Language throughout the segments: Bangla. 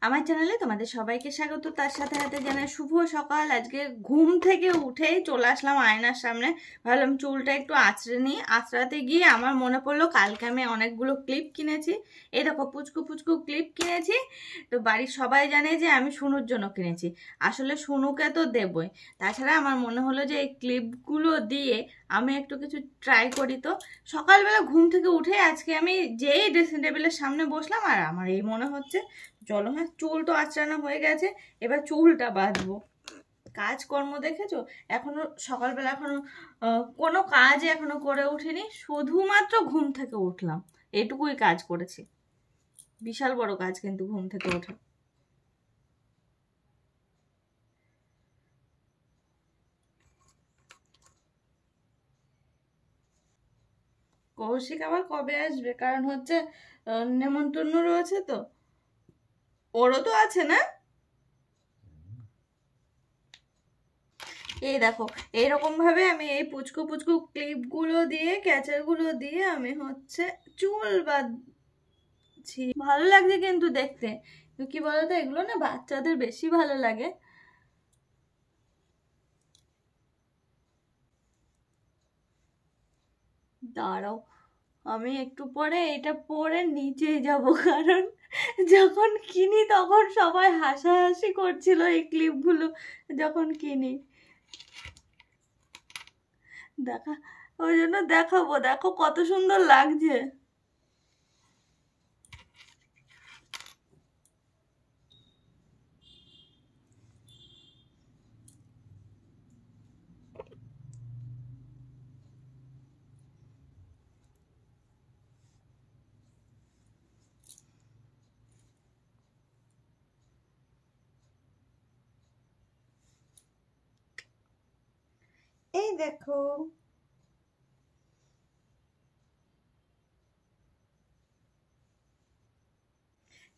আমার চ্যানেলে তোমাদের সবাইকে স্বাগত। তার সাথে সাথে জানাই শুভ সকাল। আজকে ঘুম থেকে উঠেই চলে আসলাম আয়নার সামনে, ভাবলাম চুলটা একটু আঁচড়ে নিই। আঁচড়াতে গিয়ে আমার মনে পড়লো কালকে আমি অনেকগুলো ক্লিপ কিনেছি। এই দেখো পুচকু পুচকু ক্লিপ কিনেছি। তো বাড়ির সবাই জানে যে আমি শুনুর জন্য কিনেছি, আসলে শুনুকে তো দেবই। তাছাড়া আমার মনে হলো যে এই ক্লিপগুলো দিয়ে আমি একটু কিছু ট্রাই করি। তো সকালবেলা ঘুম থেকে উঠে আজকে আমি যেই ড্রেসিং টেবিলের সামনে বসলাম আর আমার এই মনে হচ্ছে চলো হ্যাঁ, চুল তো আঁচড়ানো হয়ে গেছে, এবার চুলটা বাঁধবো। কাজকর্ম দেখেছো, এখনো সকালবেলা এখনো কোনো কাজ এখনো করে উঠিনি, শুধুমাত্র ঘুম থেকে উঠলাম, এটুকুই কাজ করেছি। বিশাল বড় কাজ কিন্তু ঘুম থেকে ওঠা। কৌশিক আবার কবে আসবে, কারণ হচ্ছে নেমন্তন্ন রয়েছে তো, ওরও তো আছে না। এই দেখো এইরকম ভাবে আমি এই পুচকু পুচকু ক্লিপগুলো দিয়ে ক্যাচারগুলো দিয়ে আমি হচ্ছে চুল বাঁধছি। ভালো লাগছে কিন্তু দেখতে। কি বলতো, এগুলো না বাচ্চাদের বেশি ভালো লাগে। দাঁড়াও, আমি একটু পরে এটা পরে নিচে যাব, কারণ যখন কিনি তখন সবাই হাসাহাসি করছিল এই ক্লিপগুলো যখন কিনি। দেখা, ওই জন্য দেখাবো, দেখো কত সুন্দর লাগছে। এই দেখো,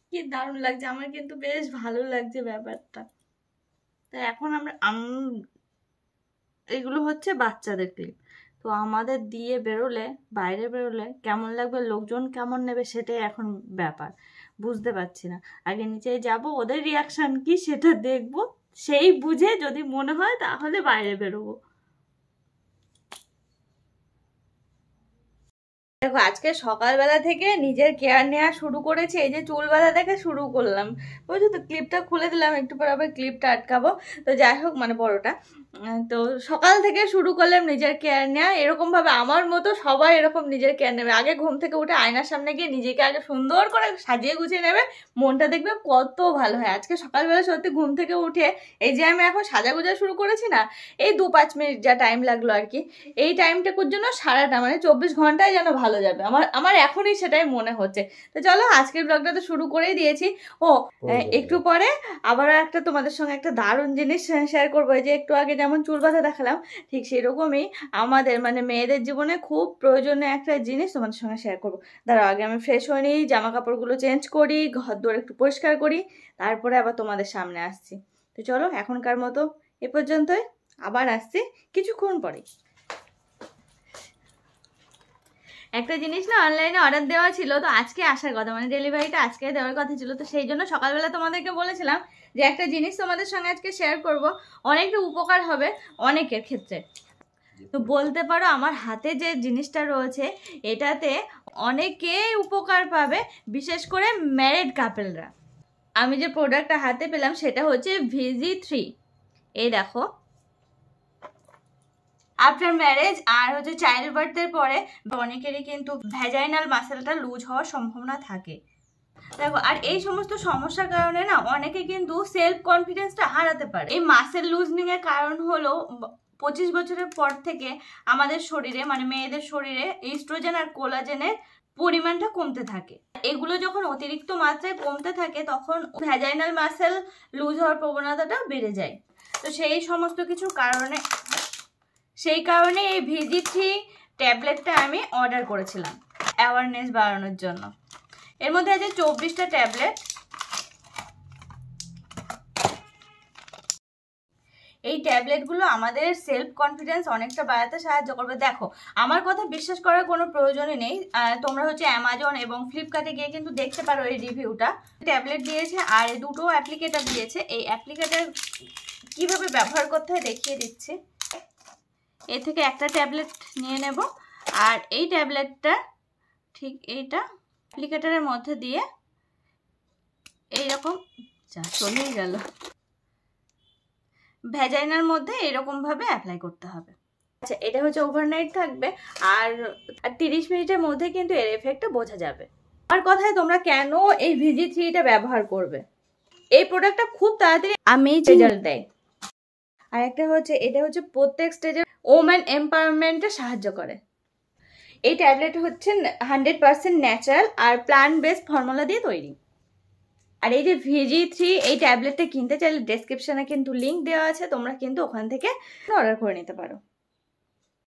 কি দারুণ লাগছে, আমার কিন্তু বেশ ভালো লাগছে ব্যাপারটা। তো এখন আমরা এগুলো হচ্ছে বাচ্চাদের ক্লিপ। তো আমাদের দিয়ে বেরোলে, বাইরে বেরোলে কেমন লাগবে, লোকজন কেমন নেবে, সেটাই এখন ব্যাপার। বুঝতে পারছি না, আগে নিচে যাব, ওদের রিয়াকশন কি সেটা দেখবো, সেই বুঝে যদি মনে হয় তাহলে বাইরে বেরোবো। দেখো আজকে সকালবেলা থেকে নিজের কেয়ার নেওয়া শুরু করেছি। এই যে চুল বাঁধা থেকে শুরু করলাম, বুঝছো তো, ক্লিপটা খুলে দিলাম, একটু পর আবার ক্লিপটা আটকাবো। তো যাই হোক, মানে বড়টা। তো সকাল থেকে শুরু করলাম নিজের কেয়ার নেওয়া। এরকম ভাবে আমার মতো সবাই এরকম নিজের কেয়ার নেবে। আগে ঘুম থেকে উঠে আয়নার সামনে গিয়ে নিজেকে আগে সুন্দর করে সাজিয়ে গুছিয়ে নেবে, মনটা দেখবে কত ভালো হয়। আজকে সকালবেলা সত্যি ঘুম থেকে উঠে এই যে আমি এখন সাজাগুজা শুরু করেছি না, এই 2-5 মিনিট যা টাইম লাগলো আর কি, এই টাইমটাকুর জন্য সারাটা মানে 24 ঘন্টায় যেন ভালো যাবে, আমার এখনই সেটাই মনে হচ্ছে। তো চলো আজকের ব্লগটা তো শুরু করেই দিয়েছি। ও একটু পরে আবারও একটা তোমাদের সঙ্গে একটা দারুণ জিনিস শেয়ার করবো। যে একটু আগে যেমন চুল বাঁধা দেখালাম, ঠিক সেরকমই আমাদের মানে মেয়েদের জীবনে খুব প্রয়োজনীয় একটা জিনিস তোমাদের সঙ্গে শেয়ার করবো। দাঁড়াও, আগে আমি ফ্রেশ হয়ে নিই, জামা কাপড়গুলো চেঞ্জ করি, ঘর দোর একটু পরিষ্কার করি, তারপরে আবার তোমাদের সামনে আসছি। তো চলো এখনকার মতো এ পর্যন্তই, আবার আসছি কিছুক্ষণ পরে। একটা জিনিস না অনলাইনে অর্ডার দেওয়া ছিল, তো আজকে আসার কথা, মানে ডেলিভারিটা আজকে দেওয়ার কথা ছিল। তো সেই জন্য সকালবেলা তোমাদেরকে বলেছিলাম যে একটা জিনিস তোমাদের সঙ্গে আজকে শেয়ার করব, অনেকটা উপকার হবে অনেকের ক্ষেত্রে। তো বলতে পারো আমার হাতে যে জিনিসটা রয়েছে এটাতে অনেকেই উপকার পাবে, বিশেষ করে ম্যারিড কাপেলরা। আমি যে প্রোডাক্টটা হাতে পেলাম সেটা হচ্ছে VG3। এই দেখো, আফটার ম্যারেজ আর হচ্ছে চাইল্ড বার্থের পরে অনেকেরই কিন্তু ভ্যাজাইনাল মাসেলটা লুজ হওয়ার সম্ভাবনা থাকে। দেখো, আর এই সমস্ত সমস্যার কারণে না অনেকে কিন্তু সেলফ কনফিডেন্সটা হারাতে পারে। এই মাসেল লুজনিং এর কারণ হলো 25 বছরের পর থেকে আমাদের শরীরে মানে মেয়েদের শরীরে ইস্ট্রোজেন আর কোলাজেনের পরিমাণটা কমতে থাকে। এগুলো যখন অতিরিক্ত মাত্রায় কমতে থাকে তখন ভ্যাজাইনাল মাসেল লুজ হওয়ার প্রবণতাটা বেড়ে যায়। তো সেই সমস্ত কিছু কারণে, সেই কারণে এই VG3 ট্যাবলেটটা আমি অর্ডার করেছিলাম অ্যাওয়ারনেস বাড়ানোর জন্য। এর মধ্যে আছে 24টা ট্যাবলেট। এই ট্যাবলেটগুলো আমাদের সেলফ কনফিডেন্স অনেকটা বাড়াতে সাহায্য করবে। দেখো, আমার কথা বিশ্বাস করার কোনো প্রয়োজনই নেই, তোমরা হচ্ছে অ্যামাজন এবং ফ্লিপকার্টে গিয়ে কিন্তু দেখতে পারো এই রিভিউটা। ট্যাবলেট দিয়েছে আর দুটো অ্যাপ্লিকেটার দিয়েছে। এই অ্যাপ্লিকেটার কিভাবে ব্যবহার করতে হয় দেখিয়ে দিচ্ছি। এর থেকে একটা ট্যাবলেট নিয়ে নেব, আর এই ট্যাবলেটটা ঠিক এইটা অ্যাপ্লিকেটারের মধ্যে দিয়ে এইরকম, যা চলেই গেল, ভ্যাজাইনার মধ্যে এরকম ভাবে অ্যাপ্লাই করতে হবে। আচ্ছা, এটা হচ্ছে ওভারনাইট থাকবে, আর 30 মিনিটের মধ্যে কিন্তু এর এফেক্টটা বোঝা যাবে। আমার কথায় তোমরা কেন এই VG3টা ব্যবহার করবে, এই প্রোডাক্টটা খুব তাড়াতাড়ি আমেজিং রেজাল্ট দেয়। আর একটা হচ্ছে এটা হচ্ছে প্রত্যেক স্টেজে ওম্যান এম্পাওয়ারমেন্টে সাহায্য করে। এই ট্যাবলেট হচ্ছে 100% ন্যাচারাল আর প্ল্যান্ট বেসড ফর্মুলা দিয়ে তৈরি। আর এই যে VG3 এই ট্যাবলেটটা কিনতে চাইলে ডেসক্রিপশনে কিন্তু লিঙ্ক দেওয়া আছে, তোমরা কিন্তু ওখান থেকে অর্ডার করে নিতে পারো।